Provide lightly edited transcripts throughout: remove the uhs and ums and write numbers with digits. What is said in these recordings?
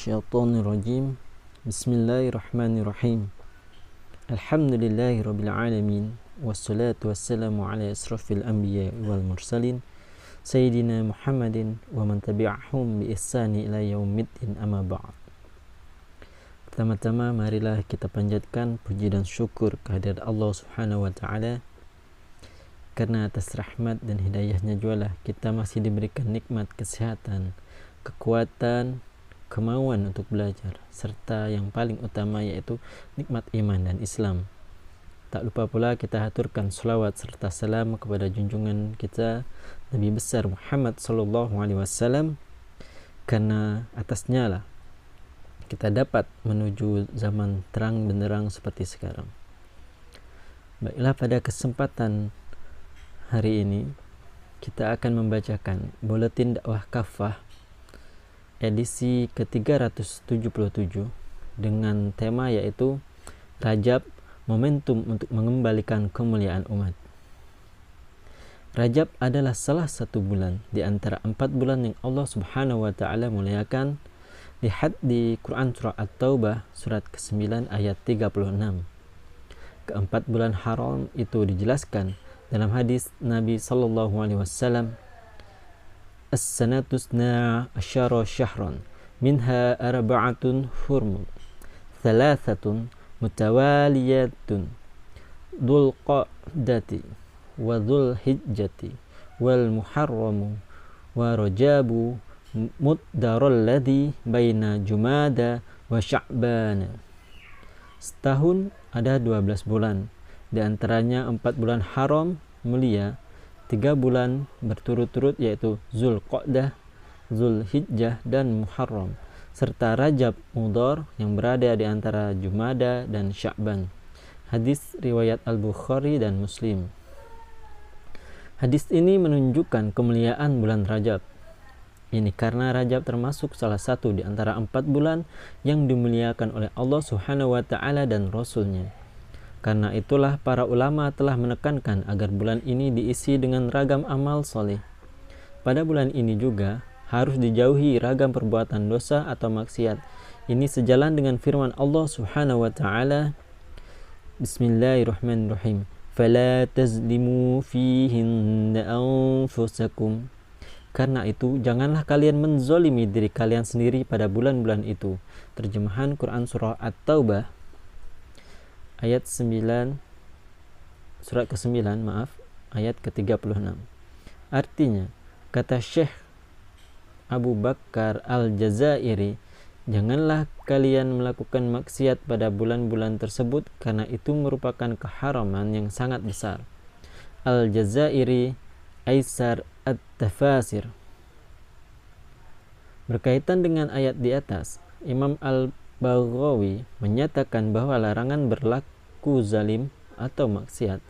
minasyaitonirrajim. Bismillahirrahmanirrahim. Alhamdulillahirabbil alamin. Wassalatu wassalamu ala asrofil anbiya wal mursalin Sayyidina Muhammadin wa man tabi'ahum bi ihsani ila yaumiddin, amma ba'd. Pertama-tama marilah kita panjatkan puji dan syukur kehadirat Allah Subhanahu wa taala, karena atas rahmat dan hidayahnya jualah kita masih diberikan nikmat kesehatan, kekuatan, kemauan untuk belajar, serta yang paling utama yaitu nikmat iman dan Islam. Tak lupa pula kita haturkan selawat serta salam kepada junjungan kita Nabi besar Muhammad sallallahu alaihi wasallam, karena atasnya lah kita dapat menuju zaman terang benderang seperti sekarang. Baiklah, pada kesempatan hari ini kita akan membacakan Buletin Dakwah Kafah edisi ke-377 dengan tema yaitu Rajab, momentum untuk mengembalikan kemuliaan umat. Rajab adalah salah satu bulan di antara 4 bulan yang Allah Subhanahu wa taala muliakan. Lihat di Quran surah At-Taubah surat ke-9 ayat 36. Keempat bulan haram itu dijelaskan dalam hadis Nabi sallallahu alaihi wasallam, as-sanatusna asyara syahran minha arba'atun hurum thalathatun mutawaliyatun dzul qa'dati wa dzul hijjati wal muharramu wa rajabu muddarul ladzi baina jumada wa sya'ban. Setahun ada 12 bulan, di antaranya 4 bulan haram mulia, 3 bulan berturut-turut yaitu Zulqa'dah, Zulhijjah dan Muharram, serta Rajab Mudhar yang berada di antara Jumada dan Sya'ban. Hadis riwayat Al-Bukhari dan Muslim. Hadis ini menunjukkan kemuliaan bulan Rajab. Ini karena Rajab termasuk salah satu di antara 4 bulan yang dimuliakan oleh Allah Subhanahu wa taala dan Rasul-Nya. Karena itulah para ulama telah menekankan agar bulan ini diisi dengan ragam amal soleh. Pada bulan ini juga harus dijauhi ragam perbuatan dosa atau maksiat. Ini sejalan dengan firman Allah Subhanahu wa taala, Bismillahirrahmanirrahim. Fala tazlimu fihinna anfusakum. Karena itu janganlah kalian menzolimi diri kalian sendiri pada bulan-bulan itu. Terjemahan Quran surah At-Taubah ayat 9, surat ke-9 ayat ke-36. Artinya, kata Syekh Abu Bakar Al-Jazairi, janganlah kalian melakukan maksiat pada bulan-bulan tersebut karena itu merupakan keharaman yang sangat besar. Al-Jazairi Aisar At-Tafasir. Berkaitan dengan ayat di atas, Imam Al-Baghawi menyatakan bahwa larangan berlaku zalim atau maksiat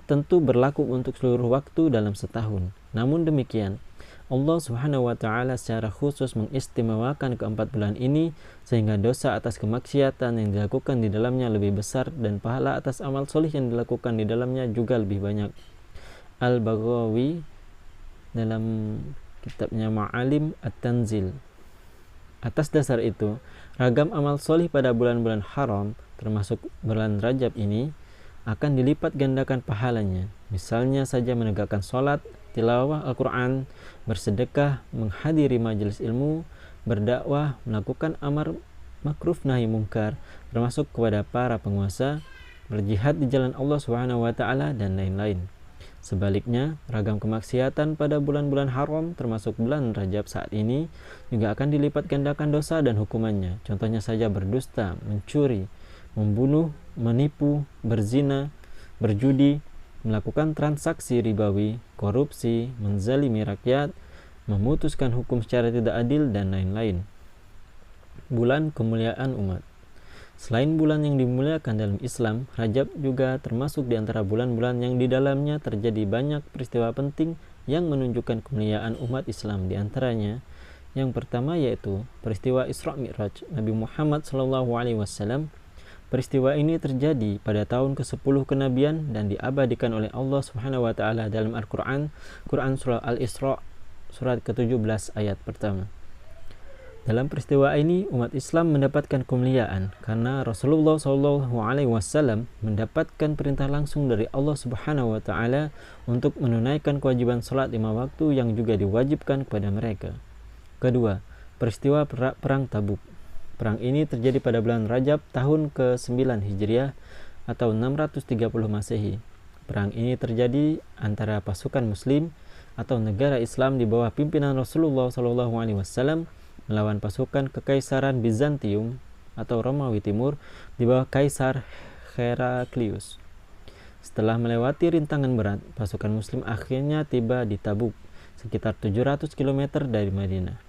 tentu berlaku untuk seluruh waktu dalam setahun. Namun demikian, Allah Subhanahu wa taala secara khusus mengistimewakan keempat bulan ini sehingga dosa atas kemaksiatan yang dilakukan di dalamnya lebih besar dan pahala atas amal solih yang dilakukan di dalamnya juga lebih banyak. Al-Baghawi dalam kitabnya Ma'alim At-Tanzil. Atas dasar itu, ragam amal solih pada bulan-bulan haram termasuk bulan Rajab ini akan dilipat gandakan pahalanya. Misalnya saja menegakkan sholat, tilawah Al-Quran, bersedekah, menghadiri majelis ilmu, berdakwah, melakukan amar makruf nahi mungkar, termasuk kepada para penguasa, berjihad di jalan Allah Subhanahu wa taala dan lain-lain. Sebaliknya, ragam kemaksiatan pada bulan-bulan haram termasuk bulan Rajab saat ini juga akan dilipat gandakan dosa dan hukumannya. Contohnya saja berdusta, mencuri, membunuh, menipu, berzina, berjudi, melakukan transaksi ribawi, korupsi, menzalimi rakyat, memutuskan hukum secara tidak adil, dan lain-lain. Bulan kemuliaan umat. Selain bulan yang dimuliakan dalam Islam, Rajab juga termasuk di antara bulan-bulan yang di dalamnya terjadi banyak peristiwa penting yang menunjukkan kemuliaan umat Islam. Di antaranya, yang pertama yaitu peristiwa Isra Mi'raj Nabi Muhammad SAW. Peristiwa ini terjadi pada tahun ke-10 kenabian dan diabadikan oleh Allah Subhanahu wa taala dalam Al-Quran, Quran surah Al-Isra surat ke-17 ayat pertama. Dalam peristiwa ini, umat Islam mendapatkan kemuliaan karena Rasulullah SAW mendapatkan perintah langsung dari Allah Subhanahu wa Ta'ala untuk menunaikan kewajiban salat 5 waktu yang juga diwajibkan kepada mereka. Kedua, peristiwa Perang Tabuk. Perang ini terjadi pada bulan Rajab tahun ke-9 Hijriah atau 630 Masehi. Perang ini terjadi antara pasukan Muslim atau negara Islam di bawah pimpinan Rasulullah SAW melawan pasukan Kekaisaran Bizantium atau Romawi Timur di bawah Kaisar Heraklius. Setelah melewati rintangan berat, pasukan Muslim akhirnya tiba di Tabuk, sekitar 700 km dari Madinah.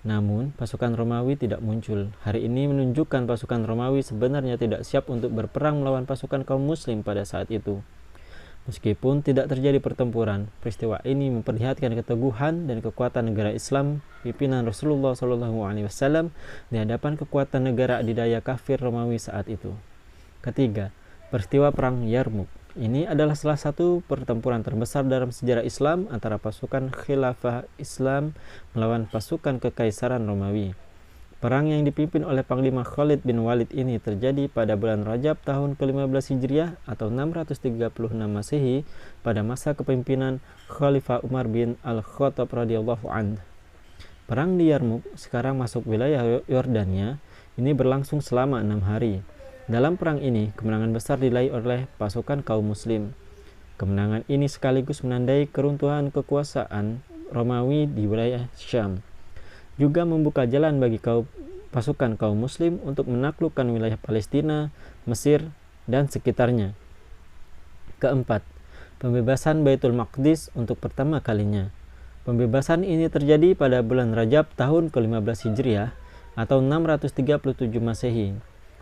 Namun, pasukan Romawi tidak muncul. Hari ini menunjukkan pasukan Romawi sebenarnya tidak siap untuk berperang melawan pasukan kaum Muslim pada saat itu. Meskipun tidak terjadi pertempuran, peristiwa ini memperlihatkan keteguhan dan kekuatan negara Islam pimpinan Rasulullah SAW di hadapan kekuatan negara adidaya kafir Romawi saat itu. Ketiga, peristiwa Perang Yarmuk. Ini adalah salah satu pertempuran terbesar dalam sejarah Islam antara pasukan Khilafah Islam melawan pasukan Kekaisaran Romawi. Perang yang dipimpin oleh Panglima Khalid bin Walid ini terjadi pada bulan Rajab tahun ke-15 Hijriah atau 636 Masehi pada masa kepemimpinan Khalifah Umar bin Al-Khattab radhiyallahu anhu. Perang di Yarmuk, sekarang masuk wilayah Yordania, ini berlangsung selama 6 hari. Dalam perang ini, kemenangan besar diraih oleh pasukan kaum Muslim. Kemenangan ini sekaligus menandai keruntuhan kekuasaan Romawi di wilayah Syam. Juga membuka jalan bagi pasukan kaum Muslim untuk menaklukkan wilayah Palestina, Mesir, dan sekitarnya. Keempat, pembebasan Baitul Maqdis untuk pertama kalinya. Pembebasan ini terjadi pada bulan Rajab tahun ke-15 Hijriah atau 637 Masehi.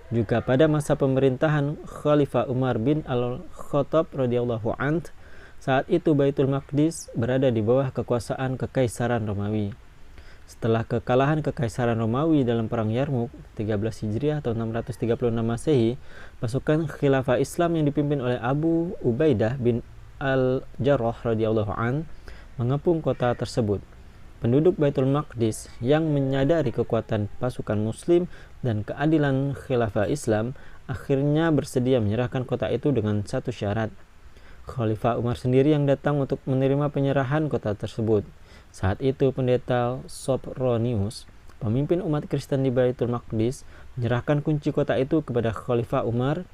Juga pada masa pemerintahan Khalifah Umar bin Al-Khattab radhiyallahu anhu. Saat itu Baitul Maqdis berada di bawah kekuasaan Kekaisaran Romawi. Setelah kekalahan Kekaisaran Romawi dalam Perang Yarmuk 13 Hijriah atau 636 Masehi, pasukan Khilafah Islam yang dipimpin oleh Abu Ubaidah bin Al-Jarrah radhiyallahu an mengepung kota tersebut. Penduduk Baitul Maqdis yang menyadari kekuatan pasukan Muslim dan keadilan Khilafah Islam akhirnya bersedia menyerahkan kota itu dengan satu syarat. Khalifah Umar sendiri yang datang untuk menerima penyerahan kota tersebut. Saat itu pendeta Sopronius, pemimpin umat Kristen di Baitul Maqdis, menyerahkan kunci kota itu kepada Khalifah Umar.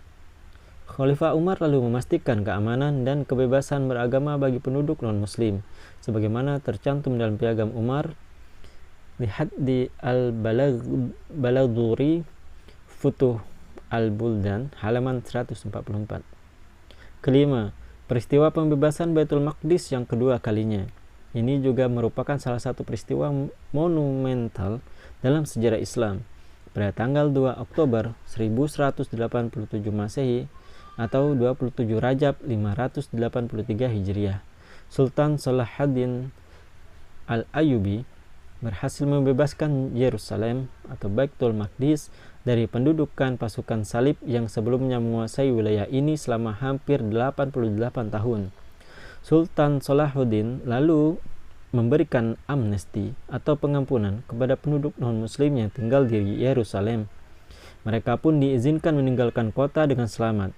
Khalifah Umar lalu memastikan keamanan dan kebebasan beragama bagi penduduk non-muslim, sebagaimana tercantum dalam piagam Umar. Lihat di Al-Baladhuri Futuh Al-Buldan halaman 144. Kelima, peristiwa pembebasan Baitul Maqdis yang kedua kalinya. Ini juga merupakan salah satu peristiwa monumental dalam sejarah Islam. Pada tanggal 2 Oktober 1187 Masehi atau 27 Rajab 583 Hijriah, Sultan Salahuddin Al-Ayyubi berhasil membebaskan Yerusalem atau Baitul Maqdis dari pendudukan pasukan salib yang sebelumnya menguasai wilayah ini selama hampir 88 tahun. Sultan Salahuddin lalu memberikan amnesti atau pengampunan kepada penduduk non-muslim yang tinggal di Yerusalem. Mereka pun diizinkan meninggalkan kota dengan selamat.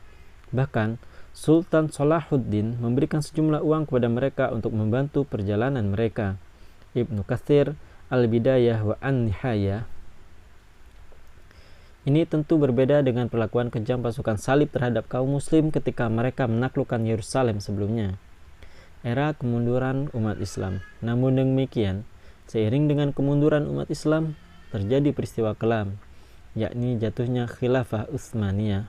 Bahkan, Sultan Salahuddin memberikan sejumlah uang kepada mereka untuk membantu perjalanan mereka. Ibnu Katsir, Al-Bidayah wa An-Nihayah. Ini tentu berbeda dengan perlakuan kejam pasukan salib terhadap kaum muslim ketika mereka menaklukkan Yerusalem sebelumnya. Era kemunduran umat Islam. Namun demikian, seiring dengan kemunduran umat Islam, terjadi peristiwa kelam, yakni jatuhnya Khilafah Utsmaniyah.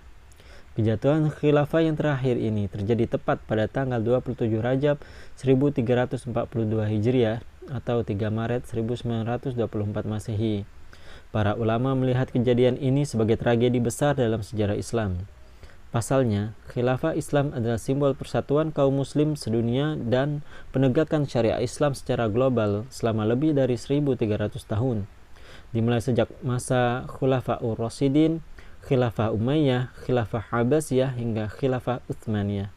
Kejatuhan khilafah yang terakhir ini terjadi tepat pada tanggal 27 Rajab 1342 Hijriah atau 3 Maret 1924 Masehi. Para ulama melihat kejadian ini sebagai tragedi besar dalam sejarah Islam. Pasalnya, khilafah Islam adalah simbol persatuan kaum muslim sedunia dan penegakan syariah Islam secara global selama lebih dari 1300 tahun. Dimulai sejak masa Khulafaur Rasyidin, Khilafah Umayyah, Khilafah Abbasiyah hingga Khilafah Utsmaniyah.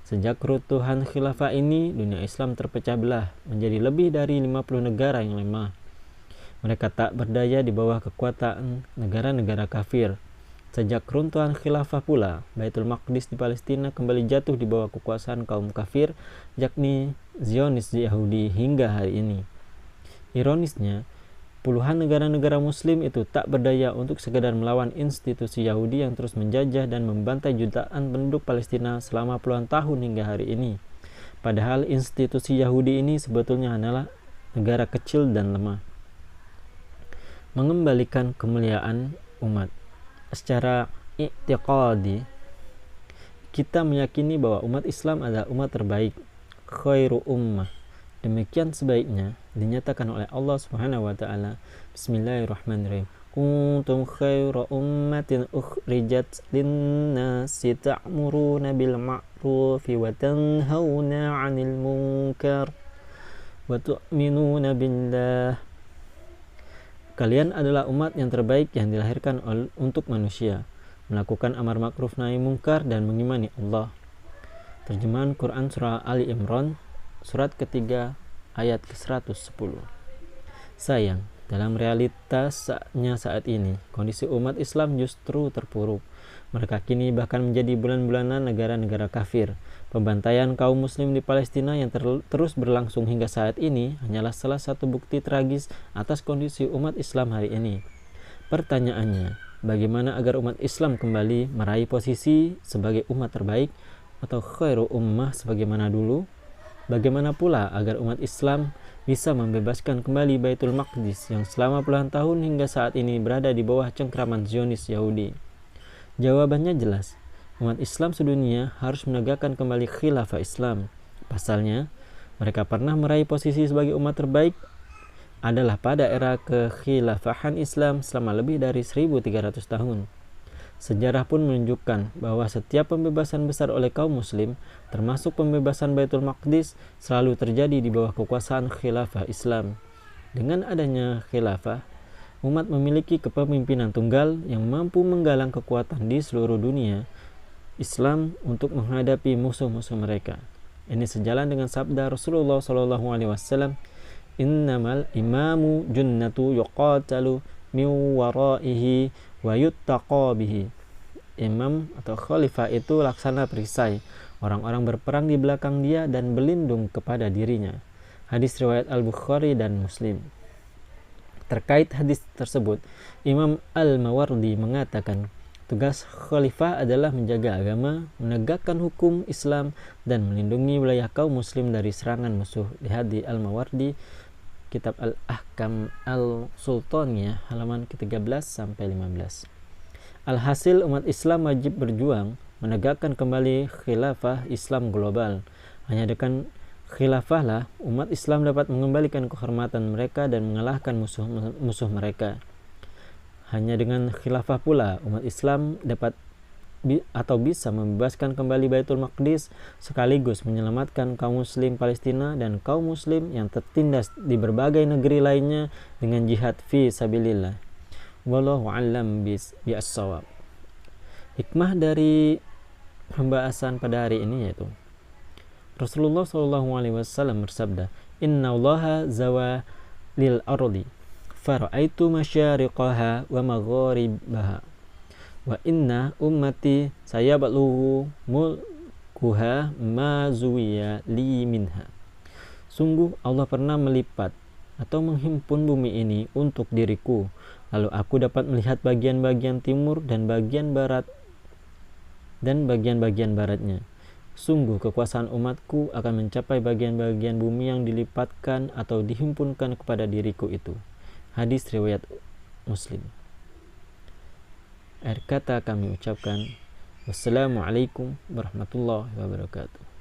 Sejak keruntuhan khilafah ini, dunia Islam terpecah belah menjadi lebih dari 50 negara yang lemah. Mereka tak berdaya di bawah kekuatan negara-negara kafir. Sejak runtuhan khilafah pula, Baitul Maqdis di Palestina kembali jatuh di bawah kekuasaan kaum kafir, yakni Zionis Yahudi hingga hari ini. Ironisnya, puluhan negara-negara muslim itu tak berdaya untuk sekedar melawan institusi Yahudi yang terus menjajah dan membantai jutaan penduduk Palestina selama puluhan tahun hingga hari ini. Padahal institusi Yahudi ini sebetulnya hanyalah negara kecil dan lemah. Mengembalikan kemuliaan umat. Secara i'tiqadi, kita meyakini bahwa umat Islam adalah umat terbaik, khairu ummah. Demikian sebaiknya dinyatakan oleh Allah Subhanahu wa taala. Bismillahirrahmanirrahim. Kuntum khairu ummatin ukhrijat lin-nasi ta'muruna bil ma'rufi wa tanhauna 'anil munkar wa tu'minuna billah. Kalian adalah umat yang terbaik yang dilahirkan untuk manusia, melakukan amar ma'ruf nahi mungkar dan mengimani Allah. Terjemahan Quran Surah Ali Imran, surat ketiga, ayat ke-110. Sayang, dalam realitasnya saat ini, kondisi umat Islam justru terpuruk. Mereka kini bahkan menjadi bulan-bulanan negara-negara kafir. Pembantaian kaum muslim di Palestina yang terus berlangsung hingga saat ini hanyalah salah satu bukti tragis atas kondisi umat Islam hari ini. Pertanyaannya, bagaimana agar umat Islam kembali meraih posisi sebagai umat terbaik atau khairu ummah sebagaimana dulu? Bagaimana pula agar umat Islam bisa membebaskan kembali Baitul Maqdis yang selama puluhan tahun hingga saat ini berada di bawah cengkraman Zionis Yahudi? Jawabannya jelas, umat Islam sedunia harus menegakkan kembali khilafah Islam. Pasalnya, mereka pernah meraih posisi sebagai umat terbaik adalah pada era kekhilafahan Islam selama lebih dari 1300 tahun. Sejarah pun menunjukkan bahwa setiap pembebasan besar oleh kaum muslim, termasuk pembebasan Baitul Maqdis, selalu terjadi di bawah kekuasaan khilafah Islam. Dengan adanya khilafah, umat memiliki kepemimpinan tunggal yang mampu menggalang kekuatan di seluruh dunia Islam untuk menghadapi musuh-musuh mereka. Ini sejalan dengan sabda Rasulullah SAW, "Innamal imamu junnatu yuqatalu min waraihi wa yuttaqa bihi." Imam atau khalifah itu laksana perisai. Orang-orang berperang di belakang dia dan berlindung kepada dirinya. Hadis riwayat Al-Bukhari dan Muslim. Terkait hadis tersebut, Imam Al-Mawardi mengatakan, tugas khalifah adalah menjaga agama, menegakkan hukum Islam, dan melindungi wilayah kaum muslim dari serangan musuh. Lihat di Al-Mawardi, kitab Al-Ahkam Al-Sultaniyah, halaman ke-13 sampai 15. Alhasil, umat Islam wajib berjuang menegakkan kembali khilafah Islam global. Hanya dengan khilafahlah umat Islam dapat mengembalikan kehormatan mereka dan mengalahkan musuh mereka. Hanya dengan khilafah pula umat Islam dapat atau bisa membebaskan kembali Baitul Maqdis, sekaligus menyelamatkan kaum muslim Palestina dan kaum muslim yang tertindas di berbagai negeri lainnya dengan jihad fi sabilillah. Wallahu a'lam bis-shawab. Hikmah dari pembahasan pada hari ini yaitu Rasulullah SAW bersabda, "Inna Allaha zawa lil ardi, fara'aitu masyariqaha wa magharibaha, wa inna ummati sayablugu mulkuha ma zuwiya li minha." Sungguh Allah pernah melipat atau menghimpun bumi ini untuk diriku, lalu aku dapat melihat bagian-bagian timur dan bagian barat dan bagian-bagian baratnya. Sungguh kekuasaan umatku akan mencapai bagian-bagian bumi yang dilipatkan atau dihimpunkan kepada diriku itu. Hadis riwayat Muslim. Akhir kata kami ucapkan wassalamualaikum warahmatullahi wabarakatuh.